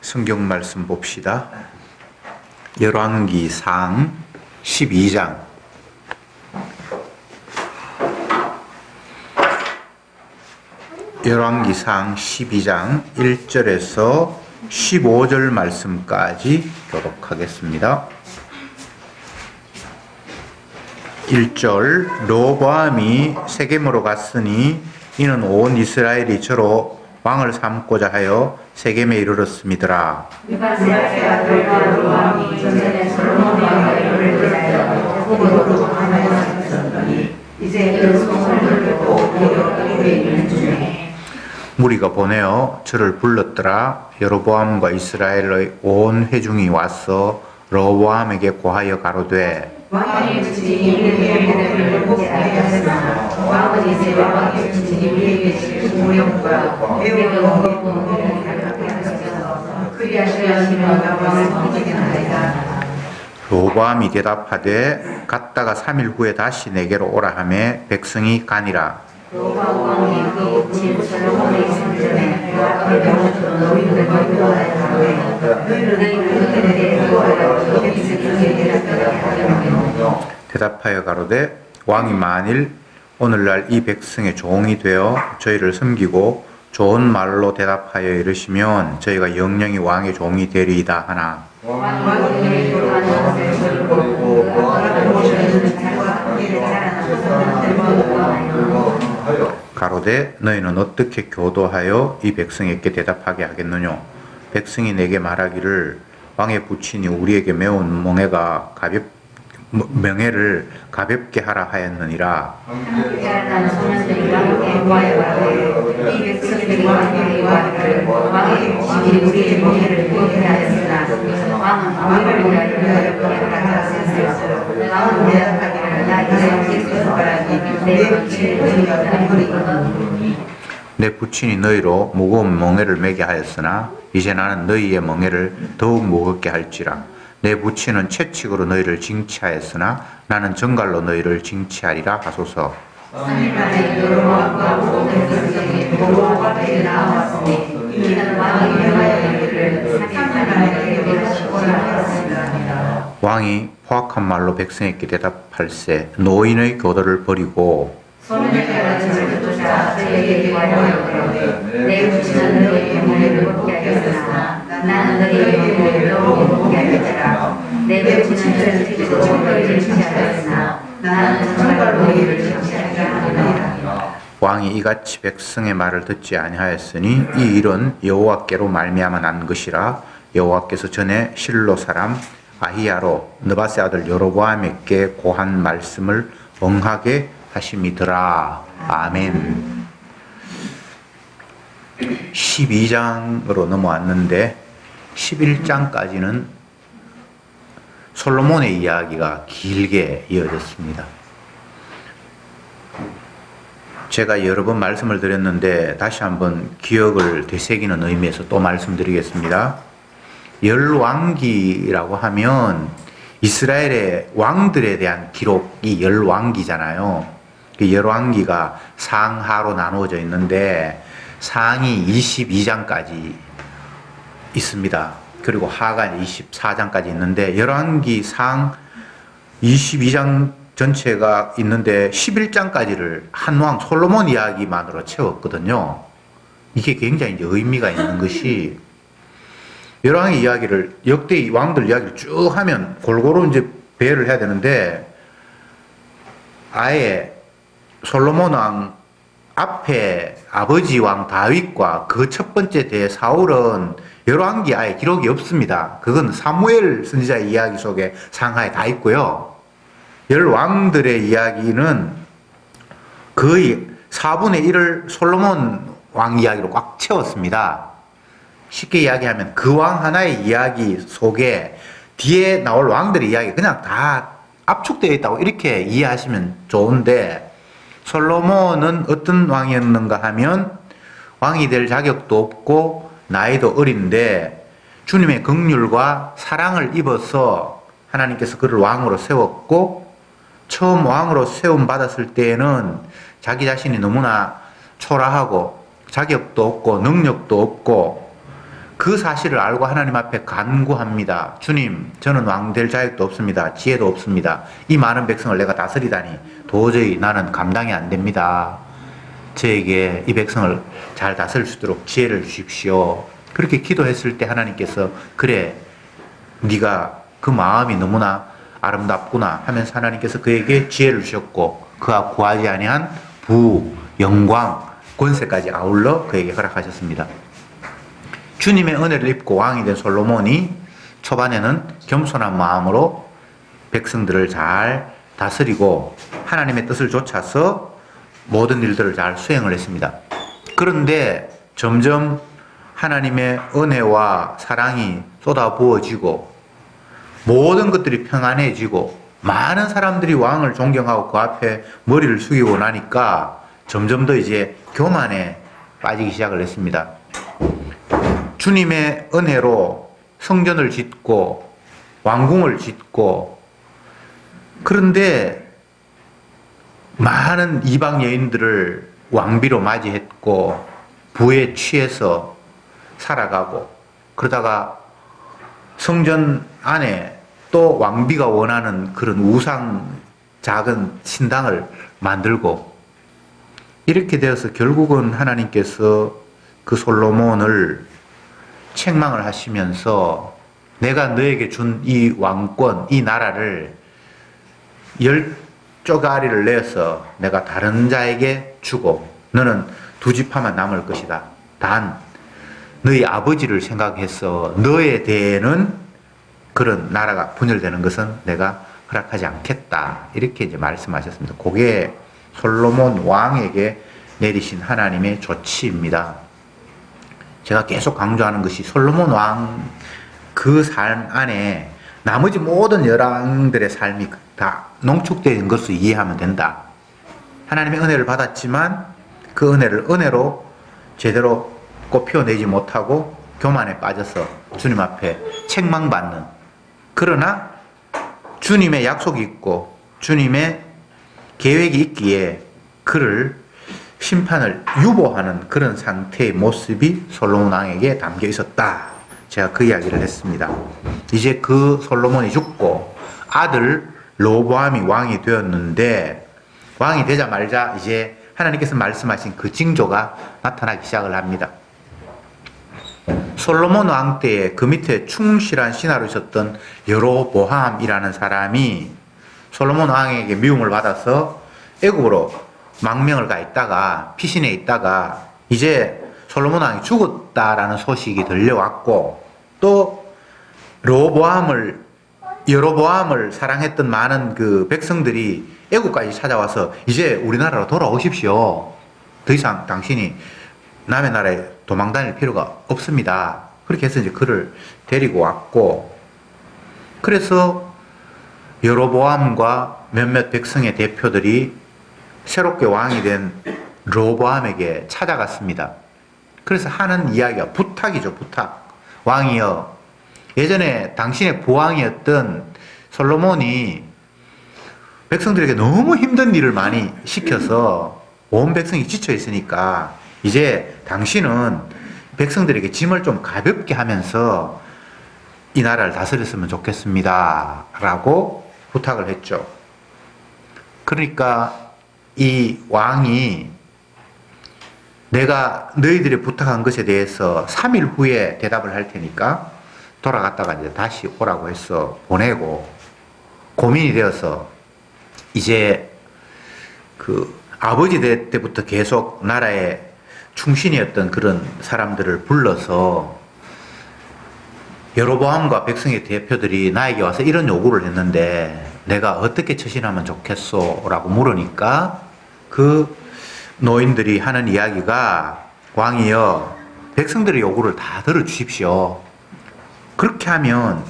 성경 말씀 봅시다. 열왕기상 12장. 열왕기상 12장 1절에서 15절 말씀까지 교독하겠습니다. 1절 르호보암이 세겜으로 갔으니 이는 온 이스라엘이 저로 왕을 삼고자 하여 세겜에 이르렀음이더라. 무리가 보내어 저를 불렀더라. 여로보암과 이스라엘의 온 회중이 와서 르호보암에게 고하여 가로되 왕은 이제 왕의 진진이 우리에게 지금 모욕과 르호보암이 대답하되 갔다가 3일 후에 다시 내게로 오라 하매 백성이 가니라. 대답하여 가로되 왕이 만일 오늘날 이 백성의 종이 되어 저희를 섬기고 좋은 말로 대답하여 이르시면 저희가 영영이 왕의 종이 되리이다 하나. 가로되 너희는 어떻게 교도하여 이 백성에게 대답하게 하겠느냐. 백성이 내게 말하기를 왕의 부친이 우리에게 메운 명예를 가볍게 하라 하였느니라. 내 부친이 너희로 무거운 멍에를 매게 하였으나 이제 나는 너희의 멍에를 더욱 무겁게 할지라. 내 부친은 채찍으로 너희를 징치하였으나 나는 정갈로 너희를 징치하리라 하소서. 왕이 포악한 말로 백성에게 대답할세 노인의 교도를 버리고 내 부친은 너희의 멍에를 걷게 하였으나 나는 너희의 멍에를 더욱 걷게 하리라. 내 부친은 채찍으로 너희를 징치하였으나 나는 정갈로 너희를 징치하리라. 왕이 이같이 백성의 말을 듣지 아니하였으니 이 일은 여호와께로 말미암아 난 것이라. 여호와께서 전에 실로 사람 아히야로 느바세 아들 여로보암에게 고한 말씀을 응하게 하심이더라. 아멘. 12장으로 넘어왔는데 11장까지는 솔로몬의 이야기가 길게 이어졌습니다. 제가 여러 번 말씀을 드렸는데 다시 한번 기억을 되새기는 의미에서 또 말씀드리겠습니다. 열왕기라고 하면 이스라엘의 왕들에 대한 기록이 열왕기잖아요. 열왕기가 상하로 나누어져 있는데 상이 22장까지 있습니다. 그리고 하가 24장까지 있는데 열왕기 상 22장 전체가 있는데 11장까지를 한 왕 솔로몬 이야기만으로 채웠거든요. 이게 굉장히 이제 의미가 있는 것이 열왕의 이야기를 역대 왕들 이야기를 쭉 하면 골고루 이제 배열을 해야 되는데 아예 솔로몬 왕 앞에 아버지 왕 다윗과 그 첫 번째 대 사울은 열왕기 아예 기록이 없습니다. 그건 사무엘 선지자의 이야기 속에 상하에 다 있고요. 열왕들의 이야기는 거의 4분의 1을 솔로몬 왕 이야기로 꽉 채웠습니다. 쉽게 이야기하면 그 왕 하나의 이야기 속에 뒤에 나올 왕들의 이야기 그냥 다 압축되어 있다고 이렇게 이해하시면 좋은데 솔로몬은 어떤 왕이었는가 하면 왕이 될 자격도 없고 나이도 어린데 주님의 긍휼과 사랑을 입어서 하나님께서 그를 왕으로 세웠고 처음 왕으로 세움 받았을 때에는 자기 자신이 너무나 초라하고 자격도 없고 능력도 없고 그 사실을 알고 하나님 앞에 간구합니다. 주님, 저는 왕 될 자격도 없습니다. 지혜도 없습니다. 이 많은 백성을 내가 다스리다니 도저히 나는 감당이 안 됩니다. 저에게 이 백성을 잘 다스릴 수 있도록 지혜를 주십시오. 그렇게 기도했을 때 하나님께서 그래, 네가 그 마음이 너무나 아름답구나 하면서 하나님께서 그에게 지혜를 주셨고 그가 구하지 아니한 부, 영광, 권세까지 아울러 그에게 허락하셨습니다. 주님의 은혜를 입고 왕이 된 솔로몬이 초반에는 겸손한 마음으로 백성들을 잘 다스리고 하나님의 뜻을 좇아서 모든 일들을 잘 수행을 했습니다. 그런데 점점 하나님의 은혜와 사랑이 쏟아부어지고 모든 것들이 평안해지고 많은 사람들이 왕을 존경하고 그 앞에 머리를 숙이고 나니까 점점 더 이제 교만에 빠지기 시작을 했습니다. 주님의 은혜로 성전을 짓고 왕궁을 짓고 그런데 많은 이방 여인들을 왕비로 맞이했고 부에 취해서 살아가고 그러다가 성전 안에 또 왕비가 원하는 그런 우상 작은 신당을 만들고 이렇게 되어서 결국은 하나님께서 그 솔로몬을 책망을 하시면서 내가 너에게 준 이 왕권, 이 나라를 10쪼가리를 내어서 내가 다른 자에게 주고 너는 2지파만 남을 것이다. 단 너희 아버지를 생각해서 너에 대해는 그런 나라가 분열되는 것은 내가 허락하지 않겠다. 이렇게 이제 말씀하셨습니다. 그게 솔로몬 왕에게 내리신 하나님의 조치입니다. 제가 계속 강조하는 것이 솔로몬 왕 그 삶 안에 나머지 모든 열왕들의 삶이 다 농축된 것을 이해하면 된다. 하나님의 은혜를 받았지만 그 은혜를 은혜로 제대로 꽃피워내지 못하고 교만에 빠져서 주님 앞에 책망받는, 그러나 주님의 약속이 있고 주님의 계획이 있기에 그를 심판을 유보하는 그런 상태의 모습이 솔로몬 왕에게 담겨 있었다. 제가 그 이야기를 했습니다. 이제 그 솔로몬이 죽고 아들 르호보암이 왕이 되었는데 왕이 되자마자 이제 하나님께서 말씀하신 그 징조가 나타나기 시작을 합니다. 솔로몬 왕 때에 그 밑에 충실한 신하로 있었던 여로보암이라는 사람이 솔로몬 왕에게 미움을 받아서 애굽으로 망명을 가 있다가 피신해 있다가 이제 솔로몬 왕이 죽었다라는 소식이 들려왔고 또 여로보암을 사랑했던 많은 그 백성들이 애굽까지 찾아와서 이제 우리나라로 돌아오십시오. 더 이상 당신이 남의 나라에 도망 다닐 필요가 없습니다. 그렇게 해서 이제 그를 데리고 왔고, 그래서 여로보암과 몇몇 백성의 대표들이 새롭게 왕이 된 르호보암에게 찾아갔습니다. 그래서 하는 이야기가 부탁이죠, 부탁. 왕이여, 예전에 당신의 부왕이었던 솔로몬이 백성들에게 너무 힘든 일을 많이 시켜서 온 백성이 지쳐 있으니까 이제 당신은 백성들에게 짐을 좀 가볍게 하면서 이 나라를 다스렸으면 좋겠습니다. 라고 부탁을 했죠. 그러니까 이 왕이 내가 너희들이 부탁한 것에 대해서 3일 후에 대답을 할 테니까 돌아갔다가 이제 다시 오라고 해서 보내고, 고민이 되어서 이제 그 아버지 때부터 계속 나라에 충신이었던 그런 사람들을 불러서 여로보암과 백성의 대표들이 나에게 와서 이런 요구를 했는데 내가 어떻게 처신하면 좋겠소? 라고 물으니까 그 노인들이 하는 이야기가, 왕이여, 백성들의 요구를 다 들어주십시오. 그렇게 하면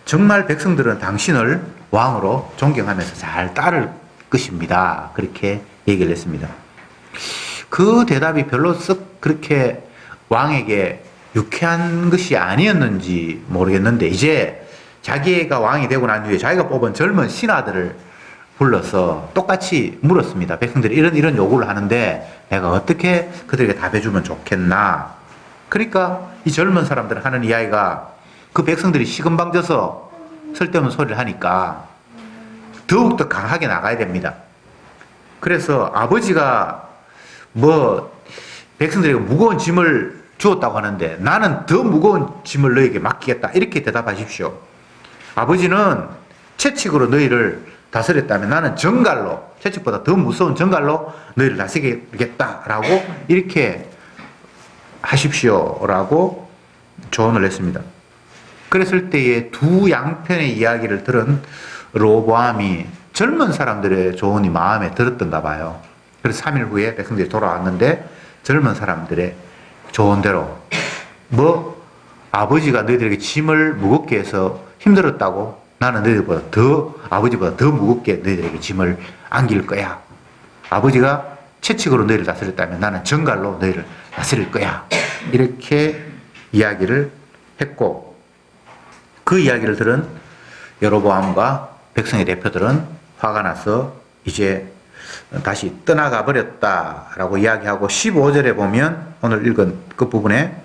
정말 백성들은 당신을 왕으로 존경하면서 잘 따를 것입니다. 그렇게 얘기를 했습니다. 그 대답이 별로 썩 그렇게 왕에게 유쾌한 것이 아니었는지 모르겠는데 이제 자기가 왕이 되고 난 후에 자기가 뽑은 젊은 신하들을 불러서 똑같이 물었습니다. 백성들이 이런 요구를 하는데 내가 어떻게 그들에게 답해주면 좋겠나? 그러니까 이 젊은 사람들 하는 이야기가 그 백성들이 시금방져서 쓸데없는 소리를 하니까 더욱더 강하게 나가야 됩니다. 그래서 아버지가 백성들에게 무거운 짐을 주었다고 하는데 나는 더 무거운 짐을 너에게 맡기겠다. 이렇게 대답하십시오. 아버지는 채찍으로 너희를 다스렸다면 나는 정갈로, 채찍보다 더 무서운 정갈로 너희를 다스리겠다라고 이렇게 하십시오라고 조언을 했습니다. 그랬을 때에 두 양편의 이야기를 들은 르호보암이 젊은 사람들의 조언이 마음에 들었던가 봐요. 그래서 3일 후에 백성들이 돌아왔는데 젊은 사람들의 조언대로 아버지가 너희들에게 짐을 무겁게 해서 힘들었다고 나는 아버지보다 더 무겁게 너희들에게 짐을 안길 거야. 아버지가 채찍으로 너희를 다스렸다면 나는 정갈로 너희를 다스릴 거야. 이렇게 이야기를 했고 그 이야기를 들은 여로보암과 백성의 대표들은 화가 나서 이제 다시 떠나가 버렸다라고 이야기하고 15절에 보면 오늘 읽은 그 부분에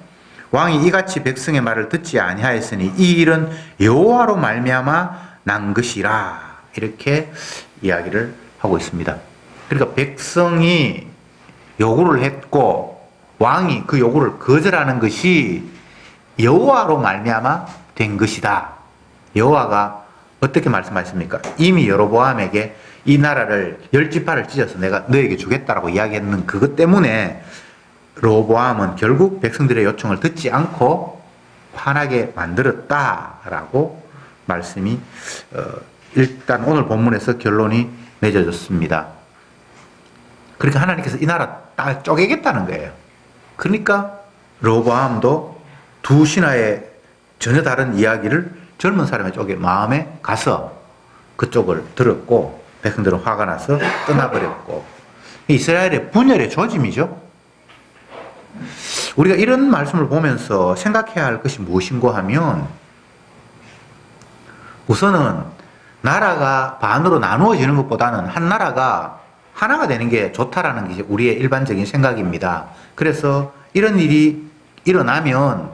왕이 이같이 백성의 말을 듣지 아니하였으니 이 일은 여호와로 말미암아 난 것이라 이렇게 이야기를 하고 있습니다. 그러니까 백성이 요구를 했고 왕이 그 요구를 거절하는 것이 여호와로 말미암아 된 것이다. 여호와가 어떻게 말씀하십니까? 이미 여로보암에게 이 나라를 10지파를 찢어서 내가 너에게 주겠다라고 이야기했는 그것 때문에 르호보암은 결국 백성들의 요청을 듣지 않고 화나게 만들었다라고 말씀이 일단 오늘 본문에서 결론이 맺어졌습니다. 그러니까 하나님께서 이 나라 딱 쪼개겠다는 거예요. 그러니까 르호보암도 두 신하의 전혀 다른 이야기를 젊은 사람의 쪽에 마음에 가서 그쪽을 들었고 백성들은 화가 나서 떠나버렸고 이스라엘의 분열의 조짐이죠. 우리가 이런 말씀을 보면서 생각해야 할 것이 무엇인고 하면 우선은 나라가 반으로 나누어지는 것보다는 한 나라가 하나가 되는 게 좋다라는 게 우리의 일반적인 생각입니다. 그래서 이런 일이 일어나면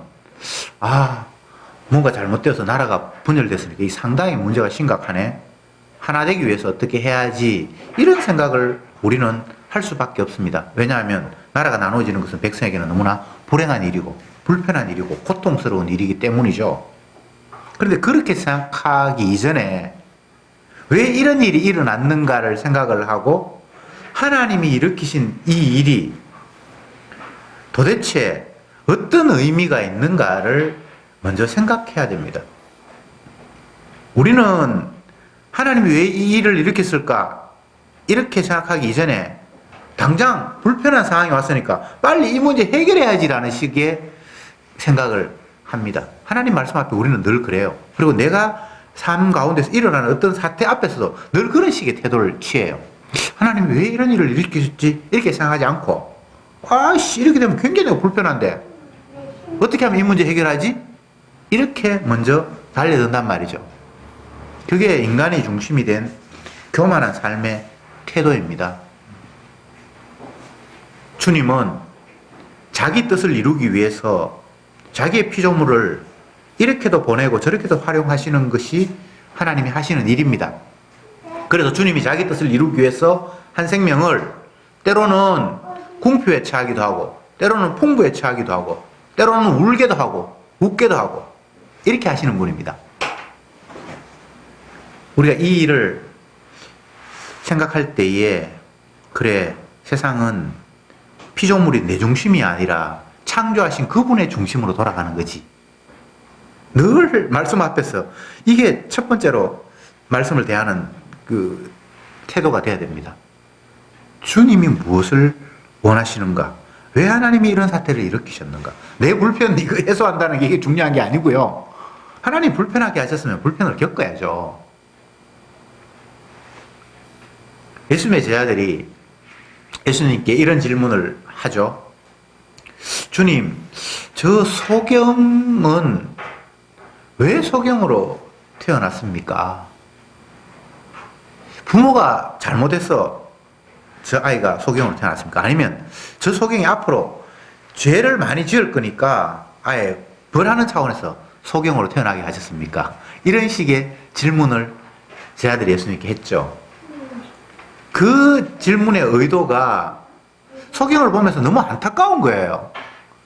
뭔가 잘못되어서 나라가 분열됐으니까 이 상당히 문제가 심각하네. 하나 되기 위해서 어떻게 해야지 이런 생각을 우리는 할 수밖에 없습니다. 왜냐하면 나라가 나누어지는 것은 백성에게는 너무나 불행한 일이고 불편한 일이고 고통스러운 일이기 때문이죠. 그런데 그렇게 생각하기 이전에 왜 이런 일이 일어났는가를 생각을 하고 하나님이 일으키신 이 일이 도대체 어떤 의미가 있는가를 먼저 생각해야 됩니다. 우리는 하나님이 왜 이 일을 일으켰을까? 이렇게 생각하기 이전에 당장 불편한 상황이 왔으니까 빨리 이 문제 해결해야지라는 식의 생각을 합니다. 하나님 말씀 앞에 우리는 늘 그래요. 그리고 내가 삶 가운데서 일어나는 어떤 사태 앞에서도 늘 그런 식의 태도를 취해요. 하나님이 왜 이런 일을 일으키셨지? 이렇게 생각하지 않고 이렇게 되면 굉장히 내가 불편한데 어떻게 하면 이 문제 해결하지? 이렇게 먼저 달려든단 말이죠. 그게 인간의 중심이 된 교만한 삶의 태도입니다. 주님은 자기 뜻을 이루기 위해서 자기의 피조물을 이렇게도 보내고 저렇게도 활용하시는 것이 하나님이 하시는 일입니다. 그래서 주님이 자기 뜻을 이루기 위해서 한 생명을 때로는 궁핍에 처하기도 하고 때로는 풍부에 처하기도 하고 때로는 울게도 하고 웃게도 하고 이렇게 하시는 분입니다. 우리가 이 일을 생각할 때에 그래 세상은 피조물이 내 중심이 아니라 창조하신 그분의 중심으로 돌아가는 거지. 늘 말씀 앞에서 이게 첫 번째로 말씀을 대하는 그 태도가 돼야 됩니다. 주님이 무엇을 원하시는가? 왜 하나님이 이런 사태를 일으키셨는가? 내 불편 이거 해소한다는 게 이게 중요한 게 아니고요. 하나님 불편하게 하셨으면 불편을 겪어야죠. 예수님의 제자들이 예수님께 이런 질문을 하죠. 주님, 저 소경은 왜 소경으로 태어났습니까? 부모가 잘못해서 저 아이가 소경으로 태어났습니까? 아니면 저 소경이 앞으로 죄를 많이 지을 거니까 아예 벌하는 차원에서 소경으로 태어나게 하셨습니까? 이런 식의 질문을 제 아들이 예수님께 했죠. 그 질문의 의도가 소경을 보면서 너무 안타까운 거예요.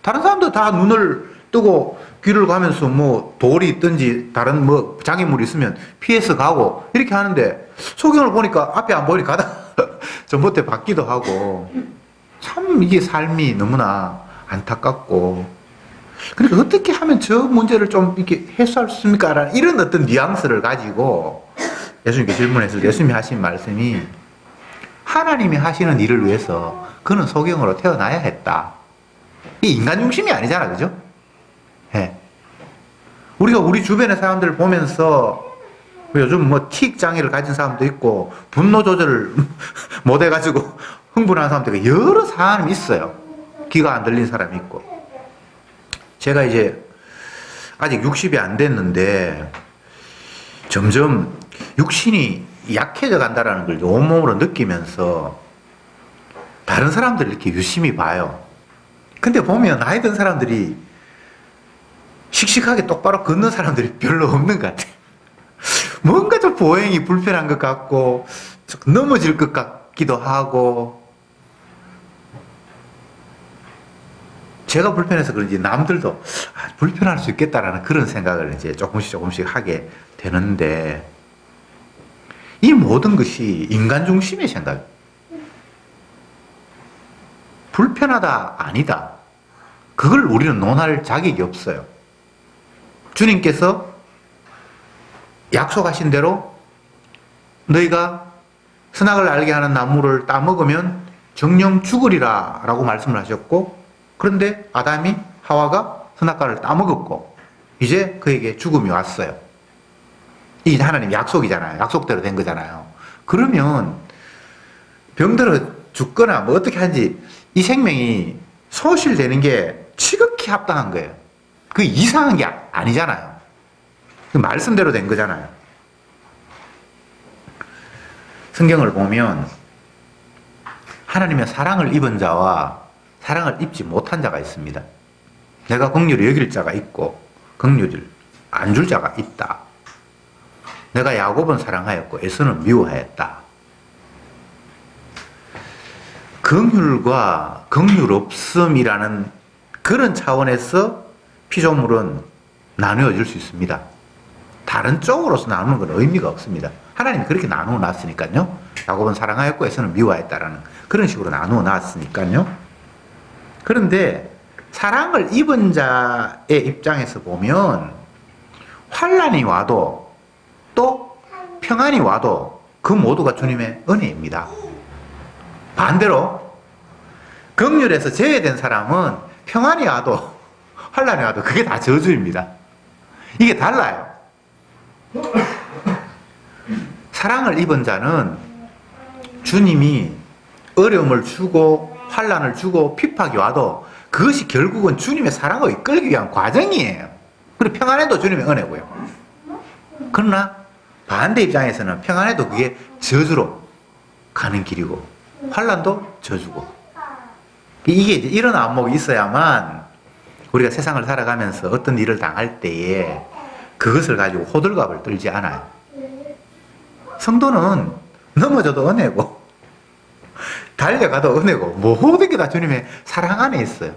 다른 사람도 다 눈을 뜨고 귀를 가면서 뭐 돌이 있든지 다른 뭐 장애물이 있으면 피해서 가고 이렇게 하는데 소경을 보니까 앞에 안 보이니 가다 전봇대 받기도 하고 참 이게 삶이 너무나 안타깝고 그러니까 어떻게 하면 저 문제를 좀 이렇게 해소할 수 있습니까? 라는 이런 어떤 뉘앙스를 가지고 예수님께 질문했을 때 예수님이 하신 말씀이 하나님이 하시는 일을 위해서 그는 소경으로 태어나야 했다. 이 인간 중심이 아니잖아, 그죠? 예. 우리가 우리 주변의 사람들을 보면서 요즘 뭐 틱 장애를 가진 사람도 있고 분노 조절을 못 해가지고 흥분하는 사람들이 여러 사람이 있어요. 귀가 안 들린 사람이 있고. 제가 이제 아직 60이 안 됐는데 점점 육신이 약해져 간다라는 걸 온몸으로 느끼면서 다른 사람들을 이렇게 유심히 봐요. 근데 보면 나이 든 사람들이 씩씩하게 똑바로 걷는 사람들이 별로 없는 것 같아요. 뭔가 좀 보행이 불편한 것 같고 넘어질 것 같기도 하고 제가 불편해서 그런지 남들도 불편할 수 있겠다라는 그런 생각을 이제 조금씩 하게 되는데 이 모든 것이 인간 중심의 생각. 불편하다, 아니다. 그걸 우리는 논할 자격이 없어요. 주님께서 약속하신 대로 너희가 선악을 알게 하는 나무를 따먹으면 정령 죽으리라 라고 말씀을 하셨고 그런데 아담이 하와가 선악과를 따먹었고 이제 그에게 죽음이 왔어요. 이게 하나님 약속이잖아요. 약속대로 된 거잖아요. 그러면 병들어 죽거나 뭐 어떻게 하는지 이 생명이 소실되는 게 지극히 합당한 거예요. 그 이상한 게 아니잖아요. 그 말씀대로 된 거잖아요. 성경을 보면 하나님의 사랑을 입은 자와 사랑을 입지 못한 자가 있습니다. 내가 긍휼히 여길 자가 있고 긍휼을 안 줄 자가 있다. 내가 야곱은 사랑하였고 에서는 미워하였다. 긍휼과 긍휼 없음이라는 그런 차원에서 피조물은 나누어질 수 있습니다. 다른 쪽으로서 나누는 건 의미가 없습니다. 하나님이 그렇게 나누어 놨으니까요. 야곱은 사랑하였고 에서는 미워하였다라는 그런 식으로 나누어 놨으니까요. 그런데 사랑을 입은 자의 입장에서 보면 환난이 와도 또 평안이 와도 그 모두가 주님의 은혜입니다. 반대로 긍휼에서 제외된 사람은 평안이 와도 환난이 와도 그게 다 저주입니다. 이게 달라요. 사랑을 입은 자는 주님이 어려움을 주고 환난을 주고 핍박이 와도 그것이 결국은 주님의 사랑을 이끌기 위한 과정이에요. 그리고 평안에도 주님의 은혜고요. 그러나 반대 입장에서는 평안에도 그게 저주로 가는 길이고 환난도 저주고 이게 이제 이런 안목이 있어야만 우리가 세상을 살아가면서 어떤 일을 당할 때에 그것을 가지고 호들갑을 떨지 않아요. 성도는 넘어져도 은혜고 달려가도 은혜고 모든 게 다 주님의 사랑 안에 있어요.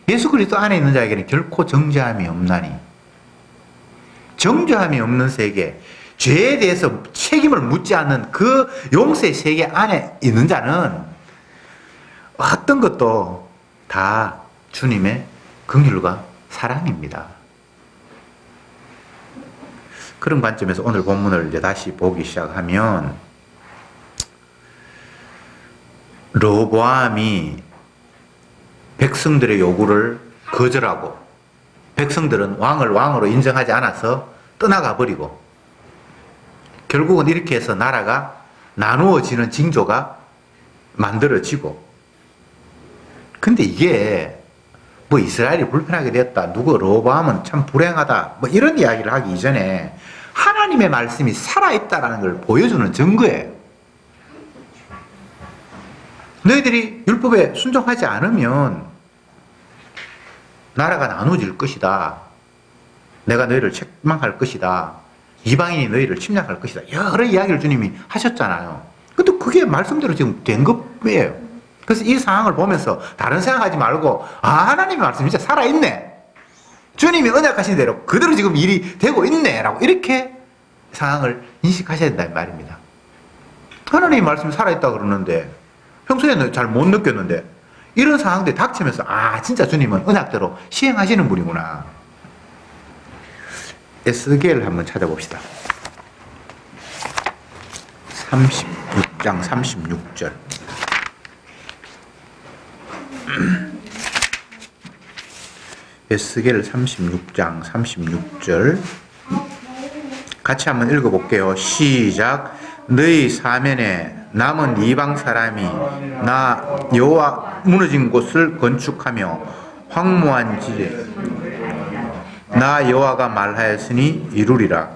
예수 그리스도 안에 있는 자에게는 결코 정죄함이 없나니. 정죄함이 없는 세계, 죄에 대해서 책임을 묻지 않는 그 용서의 세계 안에 있는 자는 어떤 것도 다 주님의 긍휼과 사랑입니다. 그런 관점에서 오늘 본문을 이제 다시 보기 시작하면 르호보암이 백성들의 요구를 거절하고 백성들은 왕을 왕으로 인정하지 않아서 떠나가 버리고 결국은 이렇게 해서 나라가 나누어지는 징조가 만들어지고 근데 이게 뭐 이스라엘이 불편하게 됐다 누구 르호보암은 참 불행하다 뭐 이런 이야기를 하기 이전에 하나님의 말씀이 살아있다라는 걸 보여주는 증거예요. 너희들이 율법에 순종하지 않으면 나라가 나눠질 것이다. 내가 너희를 책망할 것이다. 이방인이 너희를 침략할 것이다. 여러 이야기를 주님이 하셨잖아요. 근데 그게 말씀대로 지금 된 거예요. 그래서 이 상황을 보면서 다른 생각하지 말고 하나님의 말씀이 진짜 살아있네. 주님이 언약하신 대로 그대로 지금 일이 되고 있네 라고 이렇게 상황을 인식하셔야 된다는 말입니다. 하나님의 말씀이 살아있다 그러는데 평소에는 잘 못 느꼈는데 이런 상황들이 닥치면서 진짜 주님은 언약대로 시행하시는 분이구나. 에스겔 한번 찾아봅시다. 36장 36절. 에스겔 36장 36절 같이 한번 읽어볼게요. 시작. 너희 사면에 남은 이방 사람이 나 여호와 무너진 곳을 건축하며 황무한 지에 나 여호와가 말하였으니 이루리라.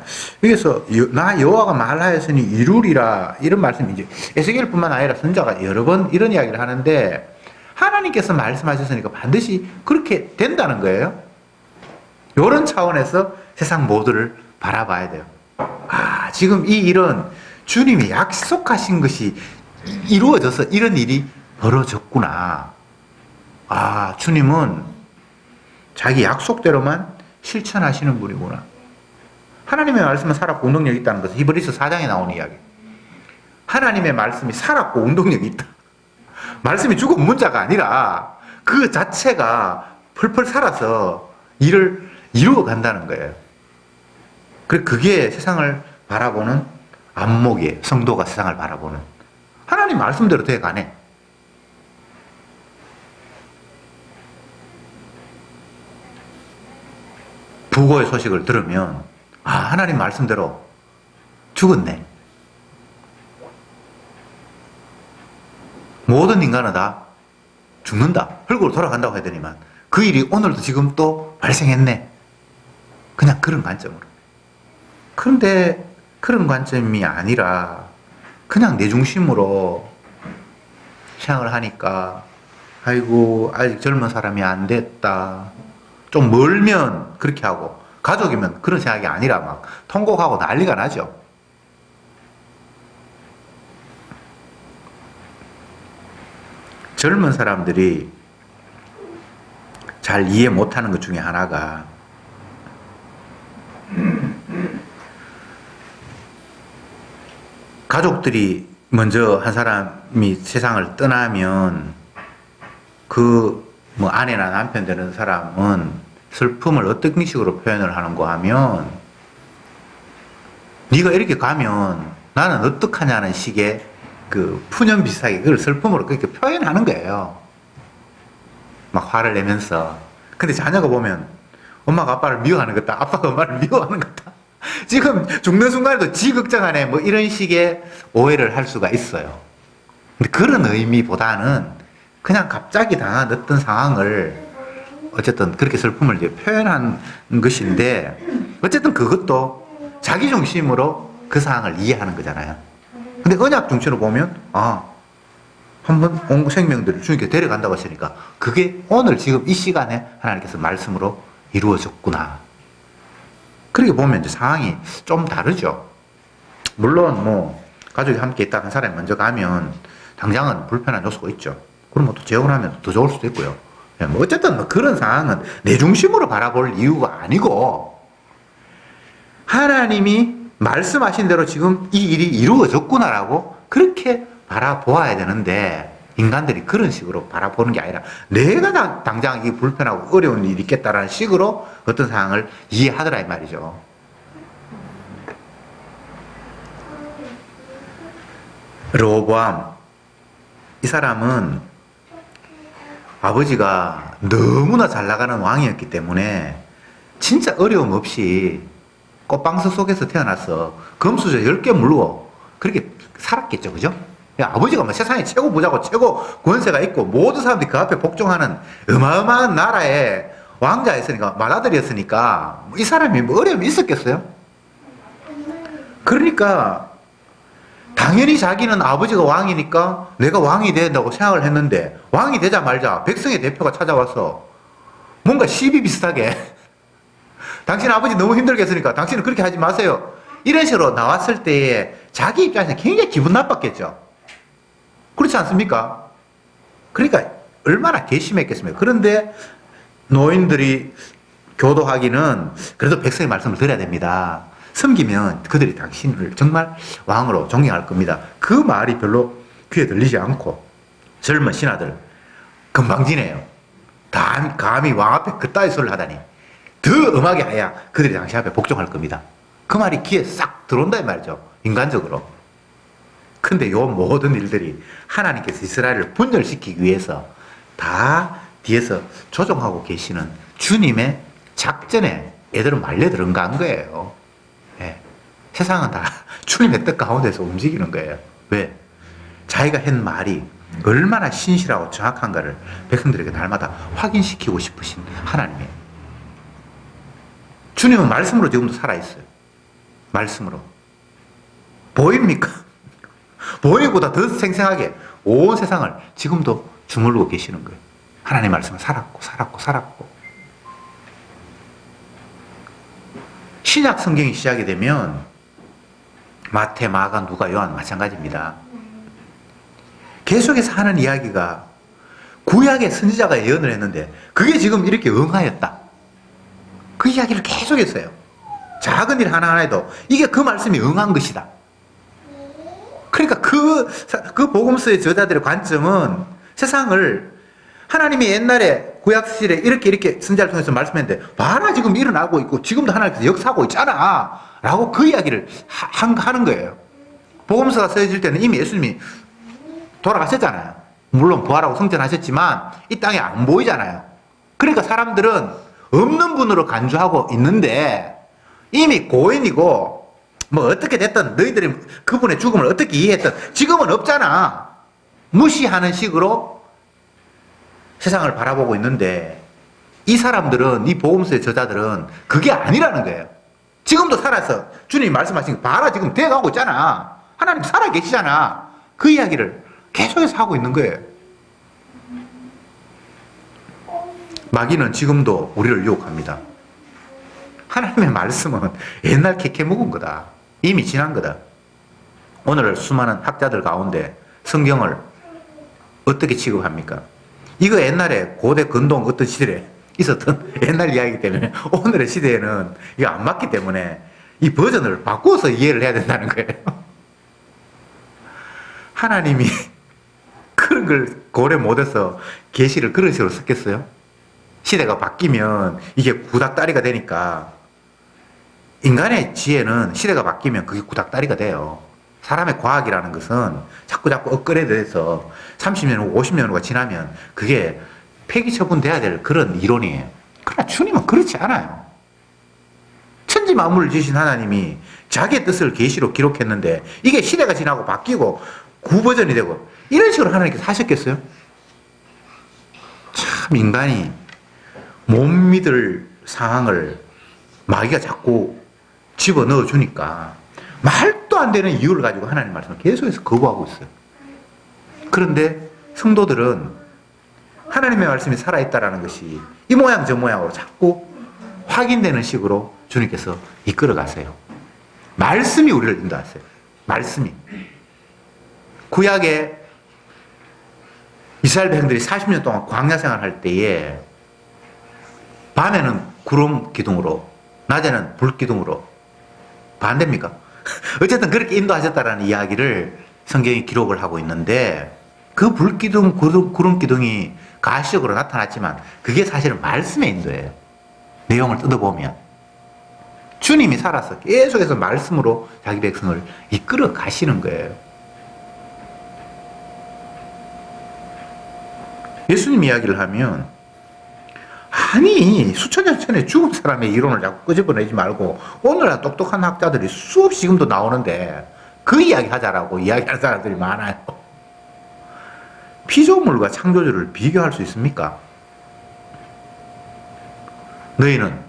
여기서 나 여호와가 말하였으니 이루리라 이런 말씀이 이제 에스겔뿐만 아니라 선자가 여러 번 이런 이야기를 하는데 하나님께서 말씀하셨으니까 반드시 그렇게 된다는 거예요. 이런 차원에서 세상 모두를 바라봐야 돼요. 지금 이 일은 주님이 약속하신 것이 이루어져서 이런 일이 벌어졌구나. 주님은 자기 약속대로만 실천하시는 분이구나. 하나님의 말씀은 살았고 운동력이 있다는 것은 히브리서 4장에 나오는 이야기. 하나님의 말씀이 살았고 운동력이 있다. 말씀이 죽은 문자가 아니라 그 자체가 펄펄 살아서 일을 이루어 간다는 거예요. 그게 세상을 바라보는 안목이에요. 성도가 세상을 바라보는. 하나님 말씀대로 돼가네. 부고의 소식을 들으면 하나님 말씀대로 죽었네. 모든 인간은 다 죽는다. 흙으로 돌아간다고 하더니만 그 일이 오늘도 지금 또 발생했네. 그냥 그런 관점으로. 그런데 그런 관점이 아니라 그냥 내 중심으로 생각을 하니까 아이고 아직 젊은 사람이 안 됐다. 좀 멀면 그렇게 하고 가족이면 그런 생각이 아니라 막 통곡하고 난리가 나죠. 젊은 사람들이 잘 이해 못하는 것 중에 하나가 가족들이 먼저 한 사람이 세상을 떠나면 그 아내나 남편 되는 사람은 슬픔을 어떤 식으로 표현을 하는가 하면 네가 이렇게 가면 나는 어떡하냐는 식의 그 푸념 비슷하게 그걸 슬픔으로 그렇게 표현하는 거예요. 막 화를 내면서. 근데 자녀가 보면 엄마가 아빠를 미워하는 것 같다. 아빠가 엄마를 미워하는 것 같다. 지금 죽는 순간에도 지 걱정하네. 이런 식의 오해를 할 수가 있어요. 근데 그런 의미보다는 그냥 갑자기 당한 어떤 상황을 어쨌든 그렇게 슬픔을 이제 표현한 것인데 어쨌든 그것도 자기 중심으로 그 상황을 이해하는 거잖아요. 근데 언약 중심으로 보면 한번 온 생명들을 주님께 데려간다고 하시니까 그게 오늘 지금 이 시간에 하나님께서 말씀으로 이루어졌구나. 그렇게 보면 이제 상황이 좀 다르죠. 물론 가족이 함께 있다 한 사람이 먼저 가면 당장은 불편한 요소가 있죠. 그럼 또 재혼하면 더 좋을 수도 있고요. 어쨌든 그런 상황은 내 중심으로 바라볼 이유가 아니고 하나님이 말씀하신 대로 지금 이 일이 이루어졌구나라고 그렇게 바라보아야 되는데 인간들이 그런 식으로 바라보는 게 아니라 내가 당장 이 불편하고 어려운 일이 있겠다라는 식으로 어떤 상황을 이해하더라 이 말이죠. 르호보암 이 사람은 아버지가 너무나 잘 나가는 왕이었기 때문에 진짜 어려움 없이 꽃방석 속에서 태어나서 금수저 10개 물고 그렇게 살았겠죠. 그죠? 아버지가 세상에 최고 부자고 최고 권세가 있고 모든 사람들이 그 앞에 복종하는 어마어마한 나라의 왕자였으니까 맏아들이었으니까 이 사람이 어려움이 있었겠어요? 그러니까 당연히 자기는 아버지가 왕이니까 내가 왕이 된다고 생각을 했는데 왕이 되자마자 백성의 대표가 찾아와서 뭔가 시비 비슷하게 당신 아버지 너무 힘들게 했으니까 당신은 그렇게 하지 마세요. 이런 식으로 나왔을 때에 자기 입장에서 굉장히 기분 나빴겠죠. 그렇지 않습니까? 그러니까 얼마나 괘씸했겠습니까? 그런데 노인들이 교도하기는 그래도 백성의 말씀을 드려야 됩니다. 섬기면 그들이 당신을 정말 왕으로 존경할 겁니다. 그 말이 별로 귀에 들리지 않고 젊은 신하들 건방지네요. 감히 왕 앞에 그따위 소리를 하다니 더 엄하게 해야 그들이 당신 앞에 복종할 겁니다. 그 말이 귀에 싹 들어온다 이 말이죠. 인간적으로. 근데 요 모든 일들이 하나님께서 이스라엘을 분열시키기 위해서 다 뒤에서 조종하고 계시는 주님의 작전에 애들은 말려 들어간 거예요. 예. 세상은 다 주님의 뜻 가운데서 움직이는 거예요. 왜? 자기가 한 말이 얼마나 신실하고 정확한가를 백성들에게 날마다 확인시키고 싶으신 하나님이에요. 주님은 말씀으로 지금도 살아있어요. 말씀으로. 보입니까? 보이보다 더 생생하게 온 세상을 지금도 주물르고 계시는 거예요. 하나님의 말씀은 살았고. 신약 성경이 시작이 되면 마태, 마가, 누가, 요한 마찬가지입니다. 계속해서 하는 이야기가 구약의 선지자가 예언을 했는데 그게 지금 이렇게 응하였다. 그 이야기를 계속했어요. 작은 일 하나하나에도 이게 그 말씀이 응한 것이다. 그러니까 그 복음서의 저자들의 관점은 세상을 하나님이 옛날에 구약시절에 이렇게 선지자를 통해서 말씀했는데 봐라 지금 일어나고 있고 지금도 하나님께서 역사하고 있잖아 라고 그 이야기를 하는 거예요. 복음서가 쓰여질 때는 이미 예수님이 돌아가셨잖아요. 물론 부활하고 승천하셨지만 이 땅에 안 보이잖아요. 그러니까 사람들은 없는 분으로 간주하고 있는데 이미 고인이고 뭐 어떻게 됐든 너희들이 그분의 죽음을 어떻게 이해했든 지금은 없잖아. 무시하는 식으로 세상을 바라보고 있는데 이 사람들은, 이 복음서의 저자들은 그게 아니라는 거예요. 지금도 살아서 주님이 말씀하신 거 봐라 지금 돼가고 있잖아. 하나님 살아 계시잖아. 그 이야기를 계속해서 하고 있는 거예요. 마귀는 지금도 우리를 유혹합니다. 하나님의 말씀은 옛날 캐캐 묵은 거다. 이미 지난 거다. 오늘 수많은 학자들 가운데 성경을 어떻게 취급합니까? 이거 옛날에 고대 근동 어떤 시대에 있었던 옛날 이야기이기 때문에 오늘의 시대에는 이거 안 맞기 때문에 이 버전을 바꿔서 이해를 해야 된다는 거예요. 하나님이 그런 걸 고려 못해서 계시를 그런 식으로 썼겠어요? 시대가 바뀌면 이게 구닥다리가 되니까 인간의 지혜는 시대가 바뀌면 그게 구닥다리가 돼요. 사람의 과학이라는 것은 자꾸 업그레이드해서 30년 후 50년 후가 지나면 그게 폐기 처분돼야 될 그런 이론이에요. 그러나 주님은 그렇지 않아요. 천지 만물을 지으신 하나님이 자기의 뜻을 계시로 기록했는데 이게 시대가 지나고 바뀌고 구버전이 되고 이런 식으로 하나님께서 하셨겠어요? 참 인간이 못 믿을 상황을 마귀가 자꾸 집어넣어 주니까 말도 안 되는 이유를 가지고 하나님 말씀을 계속해서 거부하고 있어요. 그런데 성도들은 하나님의 말씀이 살아있다라는 것이 이 모양 저 모양으로 자꾸 확인되는 식으로 주님께서 이끌어 가세요. 말씀이 우리를 인도하세요. 말씀이. 구약에 이스라엘 백성들이 40년 동안 광야 생활할 때에 밤에는 구름 기둥으로 낮에는 불 기둥으로 반대입니까? 어쨌든 그렇게 인도하셨다라는 이야기를 성경이 기록을 하고 있는데 그 불기둥, 구름 기둥이 가시적으로 나타났지만 그게 사실은 말씀의 인도예요. 내용을 뜯어보면 주님이 살아서 계속해서 말씀으로 자기 백성을 이끌어 가시는 거예요. 예수님 이야기를 하면 아니 수천 년 전에 죽은 사람의 이론을 자꾸 끄집어내지 말고 오늘날 똑똑한 학자들이 수없이 지금도 나오는데 그 이야기 하자라고 이야기하는 사람들이 많아요. 피조물과 창조주를 비교할 수 있습니까? 너희는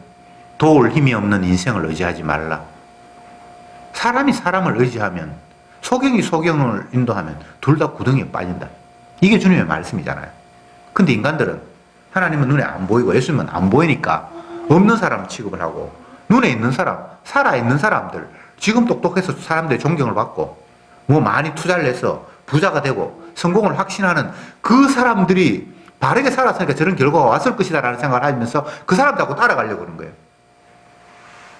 도울 힘이 없는 인생을 의지하지 말라. 사람이 사람을 의지하면 소경이 소경을 인도하면 둘 다 구덩이에 빠진다. 이게 주님의 말씀이잖아요. 근데 인간들은 하나님은 눈에 안 보이고 예수님은 안 보이니까 없는 사람 취급을 하고, 눈에 있는 사람, 살아있는 사람들, 지금 똑똑해서 사람들의 존경을 받고 뭐 많이 투자를 해서 부자가 되고 성공을 확신하는 그 사람들이 바르게 살았으니까 저런 결과가 왔을 것이다라는 생각을 하면서 그 사람들하고 따라가려고 그러는 거예요.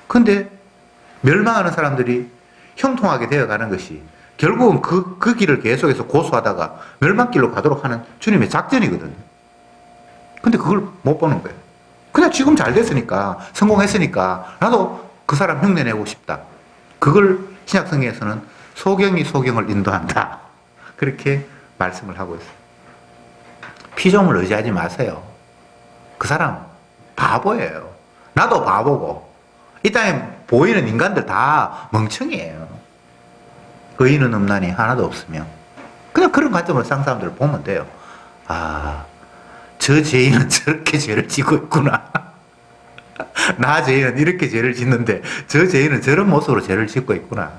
근데 멸망하는 사람들이 형통하게 되어가는 것이 결국은 그 길을 계속해서 고수하다가 멸망길로 가도록 하는 주님의 작전이거든요. 근데 그걸 못 보는 거예요. 그냥 지금 잘 됐으니까, 성공했으니까 나도 그 사람 흉내내고 싶다. 그걸 신약성경에서는 소경이 소경을 인도한다. 그렇게 말씀을 하고 있어요. 피조물 의지하지 마세요. 그 사람 바보예요. 나도 바보고 이 땅에 보이는 인간들 다 멍청이에요. 의인은 없나니 하나도 없으며. 그냥 그런 관점으로 상 사람들을 보면 돼요. 아, 저 죄인은 저렇게 죄를 지고 있구나. 나 죄인은 이렇게 죄를 짓는데 저 죄인은 저런 모습으로 죄를 짓고 있구나.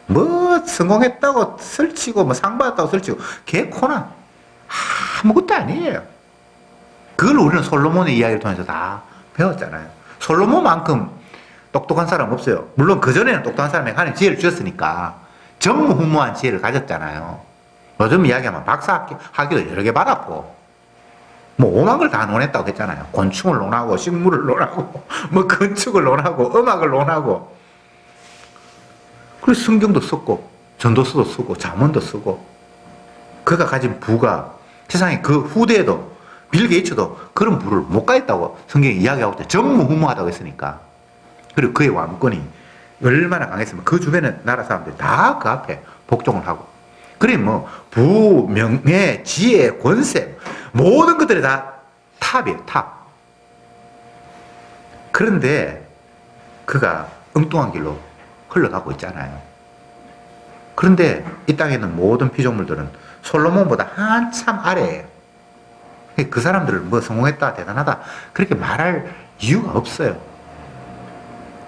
뭐 성공했다고 설치고 뭐 상 받았다고 설치고 개코나 아무것도 아니에요. 그걸 우리는 솔로몬의 이야기를 통해서 다 배웠잖아요. 솔로몬만큼 똑똑한 사람 없어요. 물론 그전에는 똑똑한 사람에게 하나님 지혜를 주셨으니까 전무후무한 지혜를 가졌잖아요. 요즘 이야기하면 박사 학위도 여러 개 받았고 뭐 오만 걸 다 논했다고 했잖아요. 곤충을 논하고 식물을 논하고 뭐 건축을 논하고 음악을 논하고, 그래서 성경도 썼고 전도서도 쓰고 잠언도 쓰고, 그가 가진 부가 세상에 그 후대에도 빌 게이츠도 그런 부를 못 가했다고 성경이 이야기하고 있대. 전무후무하다고 했으니까. 그리고 그의 왕권이 얼마나 강했으면 그 주변의 나라 사람들이 다 그 앞에 복종을 하고, 그래 뭐 부, 명예, 지혜, 권세 모든 것들이 다 탑이에요. 탑. 그런데 그가 엉뚱한 길로 흘러가고 있잖아요. 그런데 이 땅에 있는 모든 피조물들은 솔로몬보다 한참 아래예요. 그 사람들을 뭐 성공했다 대단하다 그렇게 말할 이유가 없어요.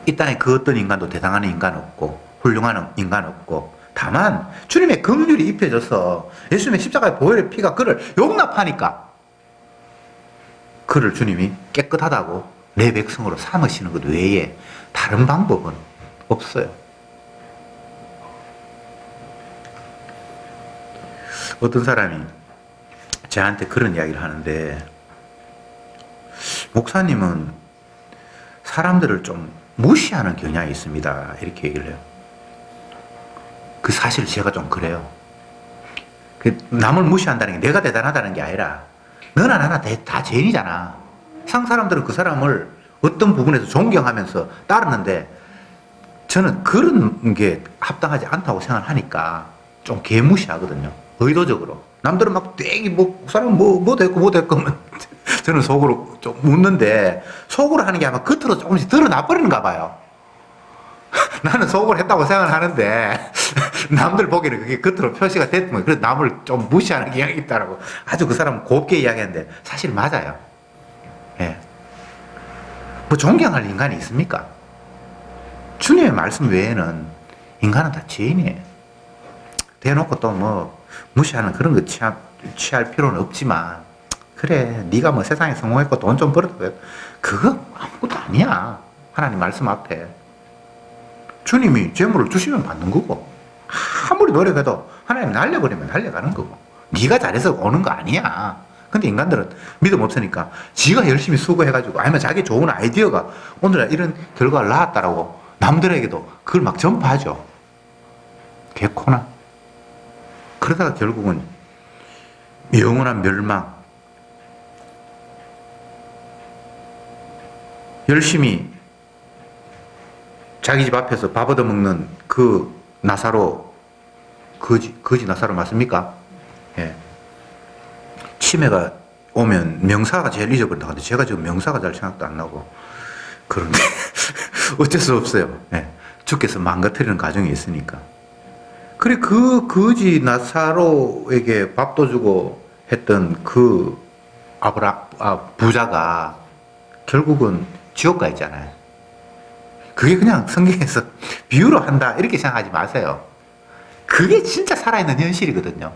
이 땅에 그 어떤 인간도 대단한 인간 없고 훌륭한 인간 없고, 다만 주님의 긍휼이 입혀져서 예수님의 십자가의 보혈의 피가 그를 용납하니까 그를 주님이 깨끗하다고 내 백성으로 삼으시는 것 외에 다른 방법은 없어요. 어떤 사람이 저한테 그런 이야기를 하는데, 목사님은 사람들을 좀 무시하는 경향이 있습니다. 이렇게 얘기를 해요. 그 사실 제가 좀 그래요. 남을 무시한다는 게 내가 대단하다는 게 아니라 너나 나나 다 죄인이잖아. 상 사람들은 그 사람을 어떤 부분에서 존경하면서 따르는데 저는 그런 게 합당하지 않다고 생각하니까 좀 개무시하거든요. 의도적으로. 남들은 막 땡이 뭐 사람 뭐 됐고 뭐 됐고 저는 속으로 좀 묻는데, 속으로 하는 게 아마 겉으로 조금씩 드러나 버리는가 봐요. 나는 속으로 했다고 생각을 하는데 남들 보기에는 그게 겉으로 표시가 됐면 그래서 남을 좀 무시하는 경향이 있다라고 아주 그 사람은 곱게 이야기하는데 사실 맞아요. 예. 뭐 존경할 인간이 있습니까? 주님의 말씀 외에는 인간은 다 죄인이에요. 대놓고 또 뭐 무시하는 그런 거 취할 필요는 없지만, 그래 네가 뭐 세상에 성공했고 돈 좀 벌었고 그거 아무것도 아니야. 하나님 말씀 앞에 주님이 재물을 주시면 받는 거고, 아무리 노력해도 하나님 날려버리면 날려가는 거고, 네가 잘해서 오는 거 아니야. 근데 인간들은 믿음 없으니까 지가 열심히 수고해가지고 아니면 자기 좋은 아이디어가 오늘날 이런 결과를 낳았다라고 남들에게도 그걸 막 전파하죠. 개코나. 그러다가 결국은 영원한 멸망. 열심히 자기 집 앞에서 밥 얻어먹는 그 나사로, 거지 나사로 맞습니까? 예. 치매가 오면 명사가 제일 잊어버린다. 근데 제가 지금 명사가 잘 생각도 안 나고 그런데 어쩔 수 없어요. 예. 주께서 망가뜨리는 과정이 있으니까. 그래 그 거지 나사로에게 밥도 주고 했던 그 부자가 결국은 지옥 가 있잖아요. 그게 그냥 성경에서 비유로 한다 이렇게 생각하지 마세요. 그게 진짜 살아있는 현실이거든요.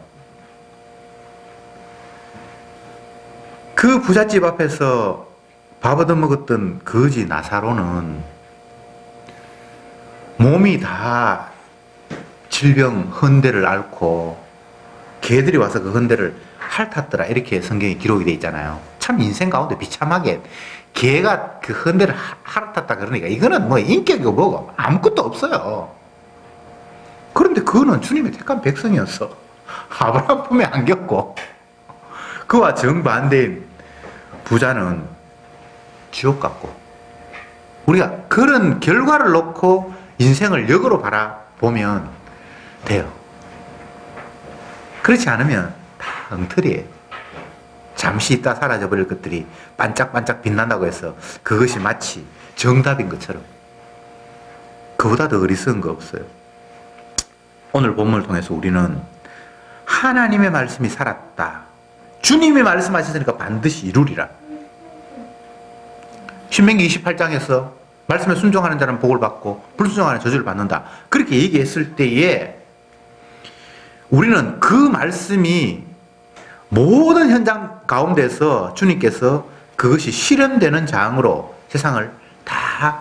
그 부잣집 앞에서 밥 얻어먹었던 거지 나사로는 몸이 다 질병 헌대를 앓고 개들이 와서 그 헌대를 핥았더라, 이렇게 성경에 기록이 돼 있잖아요. 참 인생 가운데 비참하게 개가 그 헌대를 핥았다 그러니까 이거는 뭐 인격이고 뭐고 아무것도 없어요. 그런데 그거는 주님의 택한 백성이었어. 아브라함 품에 안겼고, 그와 정반대인 부자는 지옥 같고. 우리가 그런 결과를 놓고 인생을 역으로 바라보면 돼요. 그렇지 않으면 다 엉터리예요. 잠시 있다 사라져버릴 것들이 반짝반짝 빛난다고 해서 그것이 마치 정답인 것처럼. 그보다 더 어리석은 거 없어요. 오늘 본문을 통해서 우리는 하나님의 말씀이 살았다, 주님이 말씀하셨으니까 반드시 이루리라. 신명기 28장에서 말씀에 순종하는 자는 복을 받고 불순종하는 저주를 받는다, 그렇게 얘기했을 때에 우리는 그 말씀이 모든 현장 가운데서 주님께서 그것이 실현되는 장으로 세상을 다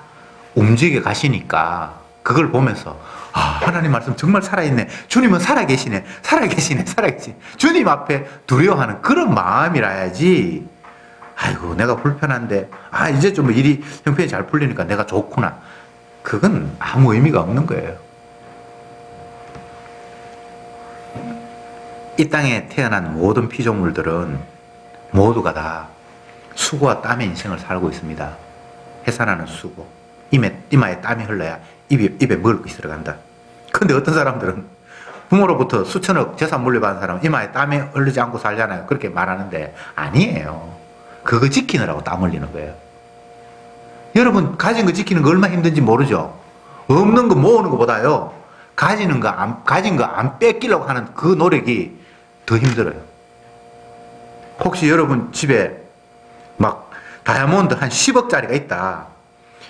움직여 가시니까 그걸 보면서 하나님 말씀 정말 살아있네, 주님은 살아계시네, 살아계시네, 살아계시네, 주님 앞에 두려워하는 그런 마음이라야지, 아이고 내가 불편한데 이제 좀 일이 형편이 잘 풀리니까 내가 좋구나, 그건 아무 의미가 없는 거예요. 이 땅에 태어난 모든 피조물들은 모두가 다 수고와 땀의 인생을 살고 있습니다. 해산하는 수고, 이마에 땀이 흘러야 입에 먹을 것이 들어간다. 근데 어떤 사람들은 부모로부터 수천억 재산 물려받은 사람은 이마에 땀이 흘리지 않고 살잖아요. 그렇게 말하는데 아니에요. 그거 지키느라고 땀 흘리는 거예요. 여러분 가진 거 지키는 거 얼마나 힘든지 모르죠? 없는 거 모으는 것보다요, 가진 거 안 뺏기려고 하는 그 노력이 더 힘들어요. 혹시 여러분 집에 막 다이아몬드 한 10억짜리가 있다,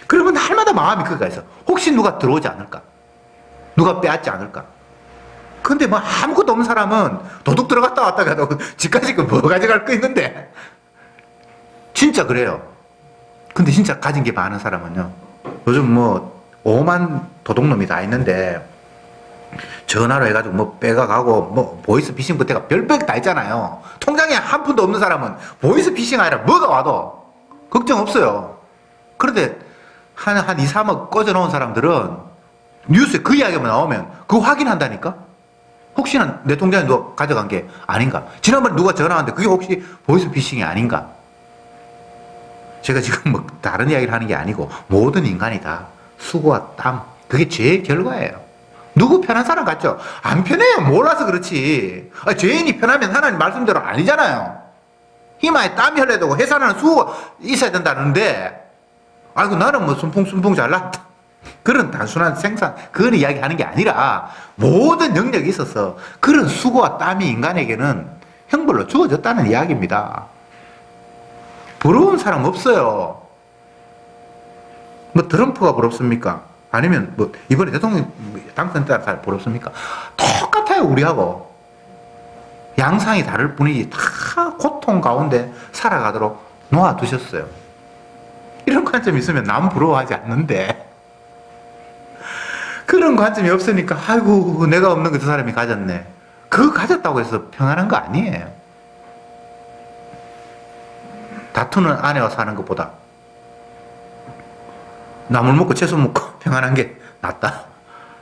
그러면 날마다 마음이 거기가 있어. 혹시 누가 들어오지 않을까? 누가 빼앗지 않을까? 근데 뭐 아무것도 없는 사람은 도둑 들어갔다 왔다 가도 집까지 뭐 가져갈 거 있는데. 진짜 그래요. 근데 진짜 가진 게 많은 사람은요, 요즘 뭐 오만 도둑놈이 다 있는데 전화로 해가지고 뭐 빼가가고 뭐 보이스 피싱 그때가 별백 다 있잖아요. 통장에 한 푼도 없는 사람은 보이스 피싱 아니라 뭐가 와도 걱정 없어요. 그런데 한 2, 3억 꺼져놓은 사람들은 뉴스에 그 이야기만 나오면 그거 확인한다니까? 혹시나 내 통장에 누가 가져간 게 아닌가? 지난번에 누가 전화 왔는데 그게 혹시 보이스 피싱이 아닌가? 제가 지금 뭐 다른 이야기를 하는 게 아니고 모든 인간이 다 수고와 땀, 그게 죄의 결과예요. 누구 편한 사람 같죠? 안 편해요. 몰라서 그렇지. 죄인이 편하면 하나님 말씀대로 아니잖아요. 이마에 땀이 흘러도 해산하는 수고가 있어야 된다는데, 아이고 나는 뭐 순풍순풍 잘났다, 그런 단순한 생산, 그런 이야기 하는 게 아니라 모든 영역이 있어서 그런 수고와 땀이 인간에게는 형벌로 주어졌다는 이야기입니다. 부러운 사람 없어요. 뭐 트럼프가 부럽습니까? 아니면 뭐 이번에 대통령 당선된 사람 부럽습니까? 똑같아요. 우리하고 양상이 다를 뿐이지 다 고통 가운데 살아가도록 놓아두셨어요. 이런 관점이 있으면 남 부러워하지 않는데, 그런 관점이 없으니까 아이고 내가 없는 거 저 사람이 가졌네, 그거 가졌다고 해서 평안한 거 아니에요. 다투는 아내와 사는 것보다 나물 먹고 채소 먹고 평안한 게 낫다.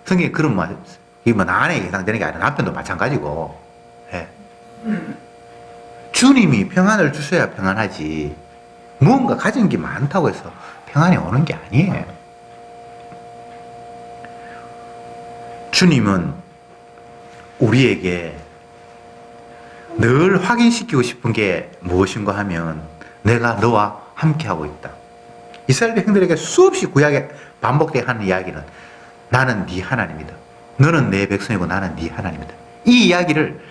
성경에 그런 말, 이게 뭐 아내에게 해당되는 게 아니라 남편도 마찬가지고. 예. 주님이 평안을 주셔야 평안하지, 무언가 가진 게 많다고 해서 평안이 오는 게 아니에요. 주님은 우리에게 늘 확인시키고 싶은 게 무엇인가 하면 내가 너와 함께하고 있다. 이스라엘 백성들에게 수없이 구약에 반복되게 하는 이야기는 나는 네 하나님이다, 너는 내 백성이고 나는 네 하나님이다. 이 이야기를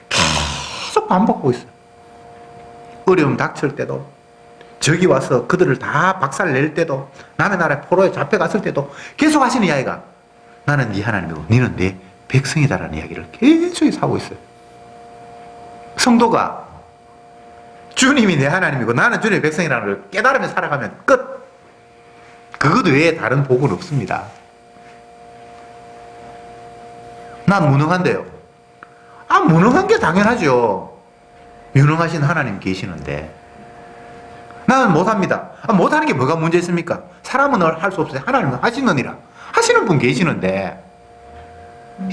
계속 반복하고 있어요. 어려움 닥칠 때도, 적이 와서 그들을 다 박살낼 때도, 남의 나라에 포로에 잡혀갔을 때도 계속 하시는 이야기가 나는 네 하나님이고 너는 내 백성이다라는 이야기를 계속 하고 있어요. 성도가 주님이 내 하나님이고 나는 주님의 백성이라는 걸 깨달으며 살아가면 끝. 그것 외에 다른 복은 없습니다. 난 무능한데요. 무능한 게 당연하죠. 유능하신 하나님 계시는데. 나는 못합니다. 못하는 게 뭐가 문제 있습니까? 사람은 할 수 없어요. 하나님은 하시느니라. 하시는 분 계시는데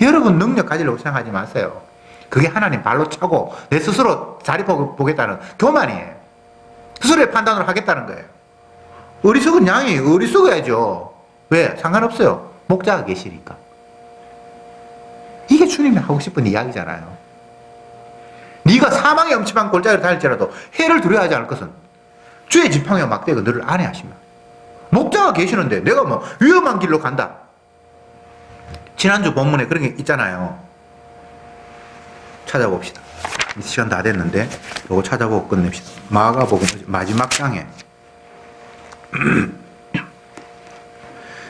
여러분 능력 가지려고 생각하지 마세요. 그게 하나님 발로 차고 내 스스로 자리 보겠다는 교만이에요. 스스로의 판단으로 하겠다는 거예요. 어리석은 양이 어리석어야죠. 왜? 상관없어요. 목자가 계시니까. 이게 주님이 하고 싶은 이야기잖아요. 네가 사망의 엄침한 골짜기를 다닐지라도 해를 두려워하지 않을 것은 주의 지팡이와 막대가 너를 안해하시며. 목자가 계시는데 내가 뭐 위험한 길로 간다. 지난주 본문에 그런 게 있잖아요. 찾아봅시다. 시간 다 됐는데 이거 찾아보고 끝냅시다. 마가복음 마지막 장에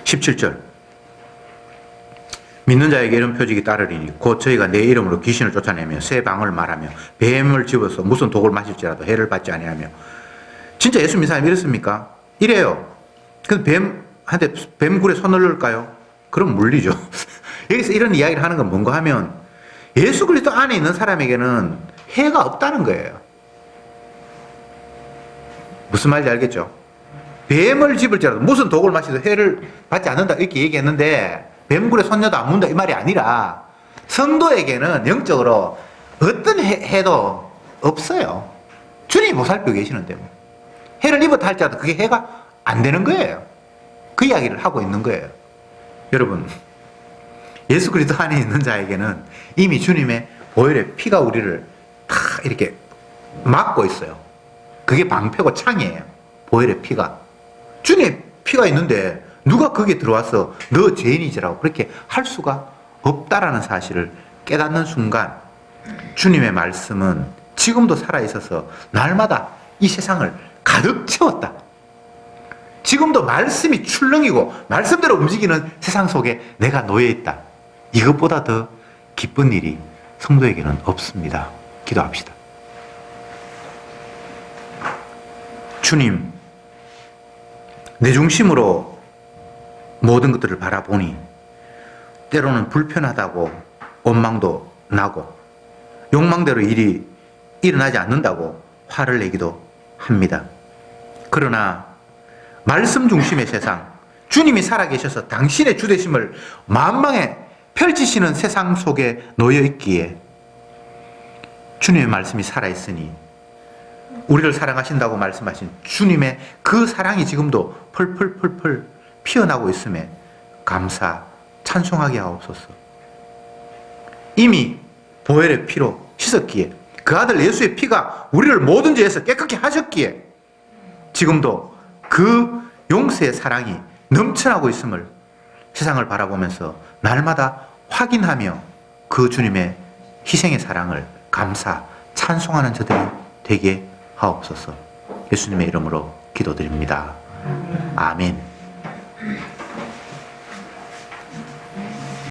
17절 믿는 자에게 이런 표적이 따르리니 곧 저희가 내 이름으로 귀신을 쫓아내며 새 방을 말하며 뱀을 집어서 무슨 독을 마실지라도 해를 받지 아니하며. 진짜 예수 믿는 사람이 이랬습니까? 이래요. 근데 뱀한테 뱀굴에 손을 넣을까요? 그럼 물리죠. 여기서 이런 이야기를 하는 건 뭔가 하면 예수 그리스도 안에 있는 사람에게는 해가 없다는 거예요. 무슨 말인지 알겠죠? 뱀을 집을지라도 무슨 독을 마셔도 해를 받지 않는다 이렇게 얘기했는데 뱀굴에 손녀도 안 문다 이 말이 아니라 성도에게는 영적으로 어떤 해도 없어요. 주님이 보살피고 계시는데 뭐. 해를 입었다 할지라도 그게 해가 안 되는 거예요. 그 이야기를 하고 있는 거예요. 여러분 예수 그리스도 안에 있는 자에게는 이미 주님의 보혈의 피가 우리를 다 이렇게 막고 있어요. 그게 방패고 창이에요. 보혈의 피가. 주님의 피가 있는데 누가 거기에 들어와서 너 죄인이지라고 그렇게 할 수가 없다라는 사실을 깨닫는 순간 주님의 말씀은 지금도 살아있어서 날마다 이 세상을 가득 채웠다. 지금도 말씀이 출렁이고 말씀대로 움직이는 세상 속에 내가 놓여있다. 이것보다 더 기쁜 일이 성도에게는 없습니다. 기도합시다. 주님, 내 중심으로 모든 것들을 바라보니 때로는 불편하다고 원망도 나고 욕망대로 일이 일어나지 않는다고 화를 내기도 합니다. 그러나 말씀 중심의 세상, 주님이 살아계셔서 당신의 주되심을 만방에 펼치시는 세상 속에 놓여있기에 주님의 말씀이 살아있으니 우리를 사랑하신다고 말씀하신 주님의 그 사랑이 지금도 펄펄펄펄 피어나고 있음에 감사, 찬송하게 하옵소서. 이미 보혈의 피로 씻었기에 그 아들 예수의 피가 우리를 모든 죄에서 깨끗게 하셨기에 지금도 그 용서의 사랑이 넘쳐나고 있음을 세상을 바라보면서 날마다 확인하며 그 주님의 희생의 사랑을 감사, 찬송하는 저들이 되게 하옵소서. 예수님의 이름으로 기도드립니다. 아멘.